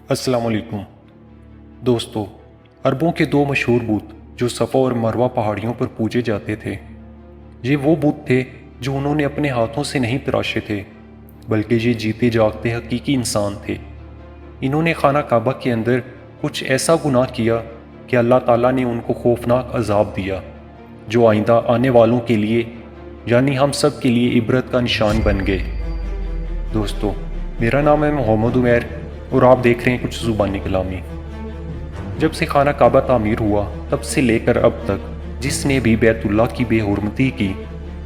السلام علیکم دوستو، عربوں کے دو مشہور بت جو صفا اور مروہ پہاڑیوں پر پوجے جاتے تھے، یہ وہ بت تھے جو انہوں نے اپنے ہاتھوں سے نہیں تراشے تھے، بلکہ یہ جیتے جاگتے حقیقی انسان تھے۔ انہوں نے خانہ کعبہ کے اندر کچھ ایسا گناہ کیا کہ اللہ تعالیٰ نے ان کو خوفناک عذاب دیا، جو آئندہ آنے والوں کے لیے یعنی ہم سب کے لیے عبرت کا نشان بن گئے۔ دوستو، میرا نام ہے محمد عمیر اور آپ دیکھ رہے ہیں کچھ زبانی کلامی۔ جب سے خانہ کعبہ تعمیر ہوا تب سے لے کر اب تک جس نے بھی بیت اللہ کی بے حرمتی کی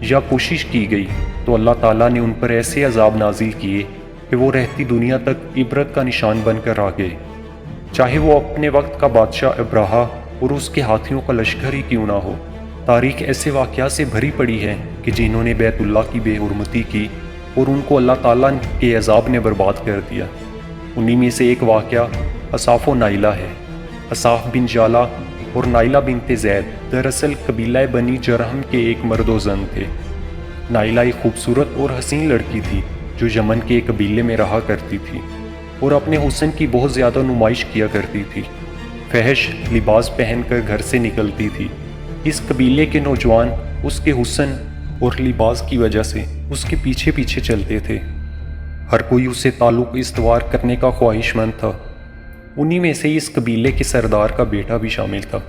یا کوشش کی گئی تو اللہ تعالیٰ نے ان پر ایسے عذاب نازل کیے کہ وہ رہتی دنیا تک عبرت کا نشان بن کر آ گئے، چاہے وہ اپنے وقت کا بادشاہ ابراہا اور اس کے ہاتھیوں کا لشکر ہی کیوں نہ ہو۔ تاریخ ایسے واقعات سے بھری پڑی ہے کہ جنہوں نے بیت اللہ کی بے حرمتی کی اور ان کو اللہ تعالیٰ کے عذاب نے برباد کر دیا۔ انہی میں سے ایک واقعہ اصاف و نائلہ ہے۔ اصاف بن جالہ اور نائلہ بنت زید دراصل قبیلہ بنی جرہم کے ایک مرد و زن تھے۔ نائلہ ایک خوبصورت اور حسین لڑکی تھی جو یمن کے ایک قبیلے میں رہا کرتی تھی اور اپنے حسن کی بہت زیادہ نمائش کیا کرتی تھی۔ فحش لباس پہن کر گھر سے نکلتی تھی۔ اس قبیلے کے نوجوان اس کے حسن اور لباس کی وجہ سے اس کے پیچھے پیچھے چلتے تھے۔ ہر کوئی اس سے تعلق استوار کرنے کا خواہش مند تھا۔ انہی میں سے اس قبیلے کے سردار کا بیٹا بھی شامل تھا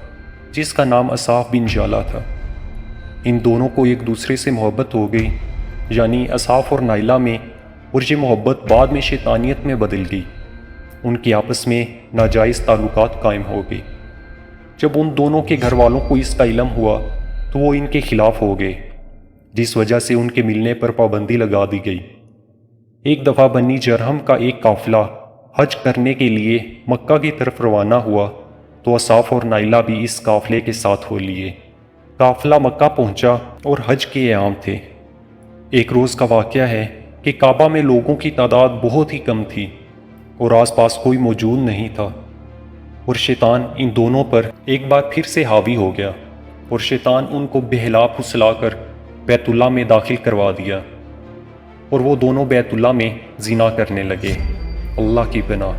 جس کا نام اصاف بن جالہ تھا۔ ان دونوں کو ایک دوسرے سے محبت ہو گئی، یعنی اصاف اور نائلہ میں، اور یہ محبت بعد میں شیطانیت میں بدل گئی۔ ان کی آپس میں ناجائز تعلقات قائم ہو گئی۔ جب ان دونوں کے گھر والوں کو اس کا علم ہوا تو وہ ان کے خلاف ہو گئے، جس وجہ سے ان کے ملنے پر پابندی لگا دی گئی۔ ایک دفعہ بنی جرہم کا ایک قافلہ حج کرنے کے لیے مکہ کی طرف روانہ ہوا تو اصاف اور نائلہ بھی اس قافلے کے ساتھ ہو لیے۔ قافلہ مکہ پہنچا اور حج کے ایام تھے۔ ایک روز کا واقعہ ہے کہ کعبہ میں لوگوں کی تعداد بہت ہی کم تھی اور آس پاس کوئی موجود نہیں تھا، اور شیطان ان دونوں پر ایک بار پھر سے حاوی ہو گیا اور شیطان ان کو بہلا پھسلا کر بیت اللہ میں داخل کروا دیا اور وہ دونوں بیت اللہ میں زنا کرنے لگے۔ اللہ کی پناہ!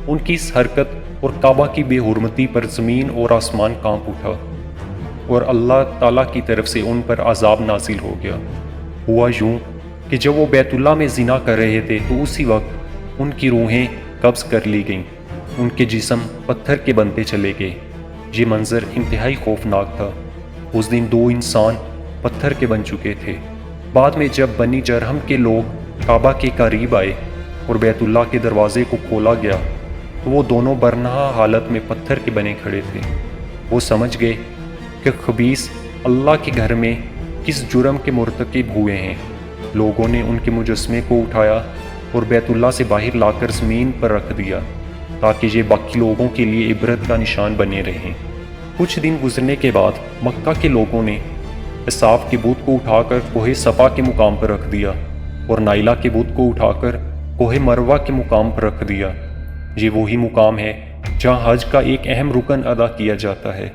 ان کی اس حرکت اور کعبہ کی بے حرمتی پر زمین اور آسمان کانپ اٹھا اور اللہ تعالیٰ کی طرف سے ان پر عذاب نازل ہو گیا۔ ہوا یوں کہ جب وہ بیت اللہ میں زنا کر رہے تھے تو اسی وقت ان کی روحیں قبض کر لی گئیں، ان کے جسم پتھر کے بنتے چلے گئے۔ یہ منظر انتہائی خوفناک تھا۔ اس دن دو انسان پتھر کے بن چکے تھے۔ بعد میں جب بنی جرہم کے لوگ کعبہ کے قریب آئے اور بیت اللہ کے دروازے کو کھولا گیا تو وہ دونوں برنہا حالت میں پتھر کے بنے کھڑے تھے۔ وہ سمجھ گئے کہ خبیث اللہ کے گھر میں کس جرم کے مرتکب ہوئے ہیں۔ لوگوں نے ان کے مجسمے کو اٹھایا اور بیت اللہ سے باہر لا کر زمین پر رکھ دیا تاکہ یہ باقی لوگوں کے لیے عبرت کا نشان بنے رہیں۔ کچھ دن گزرنے کے بعد مکہ کے لوگوں نے اصاف کے بت کو اٹھا کر کوہ صفا کے مقام پر رکھ دیا اور نائلہ کے بت کو اٹھا کر کوہ مروہ کے مقام پر رکھ دیا۔ یہ وہی مقام ہے جہاں حج کا ایک اہم رکن ادا کیا جاتا ہے۔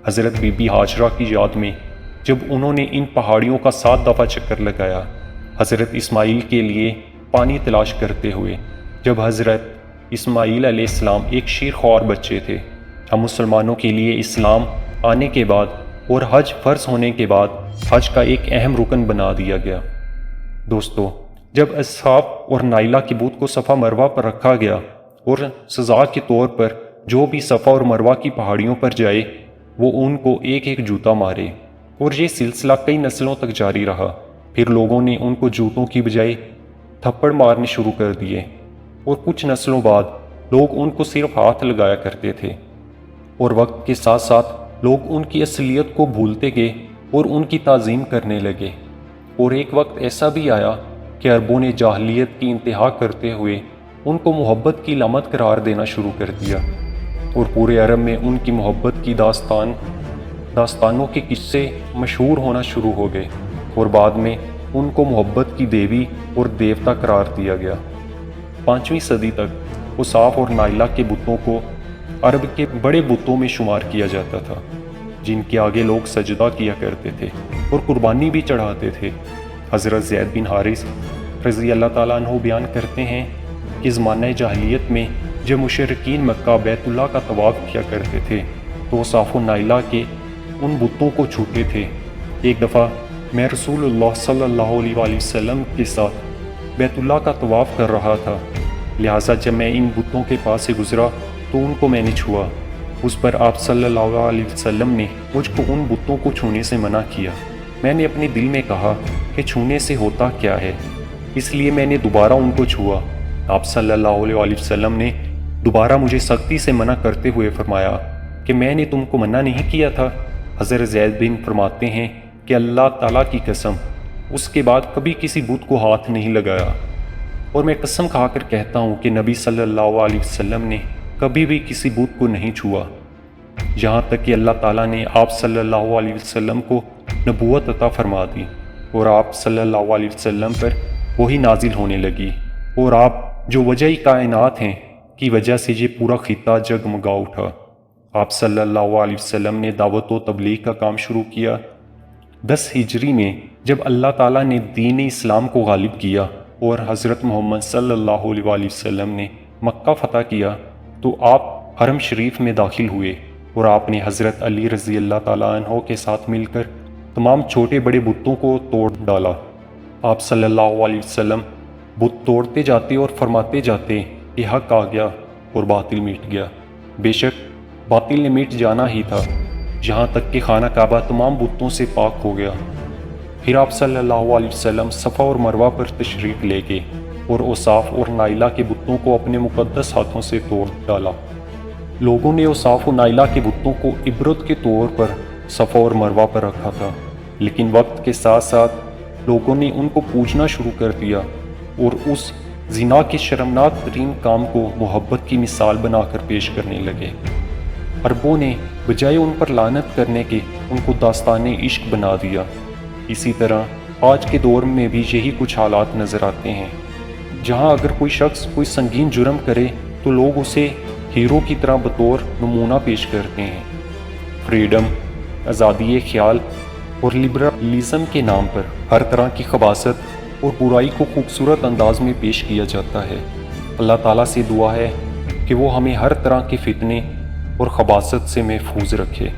حضرت بی بی ہاجرہ کی یاد میں جب انہوں نے ان پہاڑیوں کا 7 دفعہ چکر لگایا، حضرت اسماعیل کے لیے پانی تلاش کرتے ہوئے، جب حضرت اسماعیل علیہ السلام ایک شیرخوار بچے تھے، ہم مسلمانوں کے لیے اسلام آنے کے بعد اور حج فرض ہونے کے بعد حج کا ایک اہم رکن بنا دیا گیا۔ دوستو، جب اصحاب اور نائلہ کے بت کو صفا مروہ پر رکھا گیا اور سزا کے طور پر جو بھی صفا اور مروہ کی پہاڑیوں پر جائے وہ ان کو ایک ایک جوتا مارے، اور یہ سلسلہ کئی نسلوں تک جاری رہا۔ پھر لوگوں نے ان کو جوتوں کی بجائے تھپڑ مارنے شروع کر دیے، اور کچھ نسلوں بعد لوگ ان کو صرف ہاتھ لگایا کرتے تھے، اور وقت کے ساتھ ساتھ لوگ ان کی اصلیت کو بھولتے گئے اور ان کی تعظیم کرنے لگے۔ اور ایک وقت ایسا بھی آیا کہ عربوں نے جاہلیت کی انتہا کرتے ہوئے ان کو محبت کی علامت قرار دینا شروع کر دیا، اور پورے عرب میں ان کی محبت کی داستانوں کے قصے مشہور ہونا شروع ہو گئے، اور بعد میں ان کو محبت کی دیوی اور دیوتا قرار دیا گیا۔ 5ویں صدی تک اصاف اور نائلہ کے بتوں کو عرب کے بڑے بتوں میں شمار کیا جاتا تھا، جن کے آگے لوگ سجدہ کیا کرتے تھے اور قربانی بھی چڑھاتے تھے۔ حضرت زید بن حارث رضی اللہ تعالیٰ عنہ بیان کرتے ہیں کہ زمانہ جاہلیت میں جب مشرکین مکہ بیت اللہ کا طواف کیا کرتے تھے تو وہ صاف و نائلہ کے ان بتوں کو چھوتے تھے۔ ایک دفعہ میں رسول اللہ صلی اللہ علیہ وآلہ وسلم کے ساتھ بیت اللہ کا طواف کر رہا تھا، لہٰذا جب میں ان بتوں کے پاس سے گزرا تو ان کو میں نے چھوا۔ اس پر آپ صلی اللہ علیہ وسلم نے مجھ کو ان بتوں کو چھونے سے منع کیا۔ میں نے اپنے دل میں کہا کہ چھونے سے ہوتا کیا ہے، اس لیے میں نے دوبارہ ان کو چھوا۔ آپ صلی اللہ علیہ وآلہ وسلم نے دوبارہ مجھے سختی سے منع کرتے ہوئے فرمایا کہ میں نے تم کو منع نہیں کیا تھا۔ حضرت زید بن فرماتے ہیں کہ اللہ تعالیٰ کی قسم اس کے بعد کبھی کسی بت کو ہاتھ نہیں لگایا، اور میں قسم کھا کر کہتا ہوں کہ نبی صلی اللہ علیہ وسلم نے کبھی بھی کسی بت کو نہیں چھوا، یہاں تک کہ اللہ تعالیٰ نے آپ صلی اللہ علیہ وسلم کو نبوت عطا فرما دی اور آپ صلی اللہ علیہ وسلم پر وہی نازل ہونے لگی، اور آپ جو وجہ کائنات ہیں کی وجہ سے یہ پورا خطہ جگمگا اٹھا۔ آپ صلی اللہ علیہ وسلم نے دعوت و تبلیغ کا کام شروع کیا۔ 10 ہجری میں جب اللہ تعالیٰ نے دین اسلام کو غالب کیا اور حضرت محمد صلی اللہ علیہ وآلہ وسلم نے مکہ فتح کیا تو آپ حرم شریف میں داخل ہوئے، اور آپ نے حضرت علی رضی اللہ تعالیٰ عنہ کے ساتھ مل کر تمام چھوٹے بڑے بتوں کو توڑ ڈالا۔ آپ صلی اللہ علیہ وسلم بت توڑتے جاتے اور فرماتے جاتے کہ حق آ گیا اور باطل مٹ گیا۔ بے شک باطل نے مٹ جانا ہی تھا، یہاں تک کہ خانہ کعبہ تمام بتوں سے پاک ہو گیا۔ پھر آپ صلی اللہ علیہ وسلم صفا اور مروہ پر تشریف لے گئے اور اوصاف اور نائلہ کے بتوں کو اپنے مقدس ہاتھوں سے توڑ ڈالا۔ لوگوں نے اوصاف و نائلہ کے بتوں کو عبرت کے طور پر صفا اور مروہ پر رکھا تھا، لیکن وقت کے ساتھ ساتھ لوگوں نے ان کو پوجنا شروع کر دیا اور اس زنا کے شرمناک ترین کام کو محبت کی مثال بنا کر پیش کرنے لگے۔ عربوں نے بجائے ان پر لعنت کرنے کے ان کو داستان عشق بنا دیا۔ اسی طرح آج کے دور میں بھی یہی کچھ حالات نظر آتے ہیں، جہاں اگر کوئی شخص کوئی سنگین جرم کرے تو لوگ اسے ہیرو کی طرح بطور نمونہ پیش کرتے ہیں۔ فریڈم، آزادی خیال اور لبرلزم کے نام پر ہر طرح کی خباثت اور برائی کو خوبصورت انداز میں پیش کیا جاتا ہے۔ اللہ تعالیٰ سے دعا ہے کہ وہ ہمیں ہر طرح کے فتنے اور خباثت سے محفوظ رکھے۔